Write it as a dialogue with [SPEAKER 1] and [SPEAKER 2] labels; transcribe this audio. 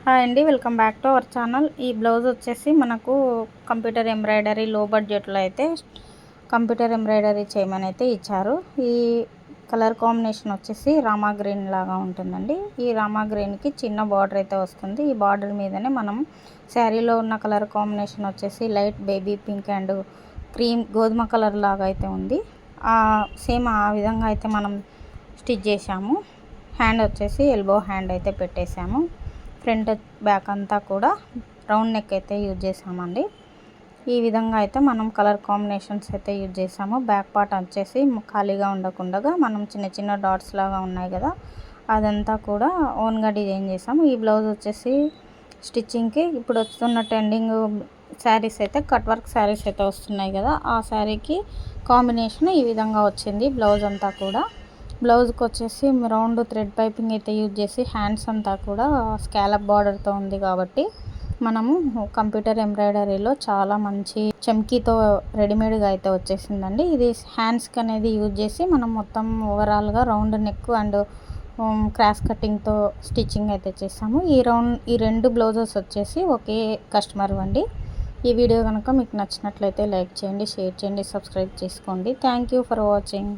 [SPEAKER 1] Hi అండి, welcome back to our channel. ఈ blouse వచ్చేసి మనకు కంప్యూటర్ ఎంబ్రాయిడరీ లో బడ్జెట్లో అయితే కంప్యూటర్ ఎంబ్రాయిడరీ చేయమని అయితే ఇచ్చారు. ఈ కలర్ కాంబినేషన్ వచ్చేసి రామా గ్రీన్ లాగా ఉంటుందండి. ఈ రామా గ్రీన్కి చిన్న బార్డర్ అయితే వస్తుంది. ఈ బార్డర్ మీదనే మనం శారీలో ఉన్న కలర్ కాంబినేషన్ వచ్చేసి light baby pink and cream గోధుమ కలర్ లాగా అయితే ఉంది. సేమ్ ఆ విధంగా అయితే మనం స్టిచ్ చేసాము. హ్యాండ్ వచ్చేసి ఎల్బో హ్యాండ్ అయితే పెట్టేసాము. ఫ్రంట్ బ్యాక్ అంతా కూడా రౌండ్ నెక్ అయితే యూజ్ చేసామండి. ఈ విధంగా అయితే మనం కలర్ కాంబినేషన్స్ అయితే యూజ్ చేసాము. బ్యాక్ పార్ట్ వచ్చేసి ఖాళీగా ఉండకుండా మనం చిన్న చిన్న డాట్స్ లాగా ఉన్నాయి కదా, అదంతా కూడా ఓన్గా డిజైన్ చేసాము. ఈ బ్లౌజ్ వచ్చేసి స్టిచ్చింగ్కి ఇప్పుడు వస్తున్న ట్రెండింగ్ శారీస్ అయితే కట్ వర్క్ శారీస్ అయితే వస్తున్నాయి కదా, ఆ శారీకి కాంబినేషన్ ఈ విధంగా వచ్చింది. బ్లౌజ్ అంతా కూడా బ్లౌజ్కి వచ్చేసి రౌండ్ థ్రెడ్ పైపింగ్ అయితే యూజ్ చేసి హ్యాండ్స్ అంతా కూడా స్కాలప్ బార్డర్తో ఉంది కాబట్టి మనము కంప్యూటర్ ఎంబ్రాయిడరీలో చాలా మంచి చమ్కీతో రెడీమేడ్గా అయితే వచ్చేసిందండి. ఇది హ్యాండ్స్కి అనేది యూజ్ చేసి మనం మొత్తం ఓవరాల్గా రౌండ్ నెక్ అండ్ క్రాస్ కటింగ్తో స్టిచ్చింగ్ అయితే చేసాము. ఈ రెండు బ్లౌజెస్ వచ్చేసి ఒకే కస్టమర్ అండి. ఈ వీడియో కనుక మీకు నచ్చినట్లయితే లైక్ చేయండి, షేర్ చేయండి, సబ్స్క్రైబ్ చేసుకోండి. Thank you for watching.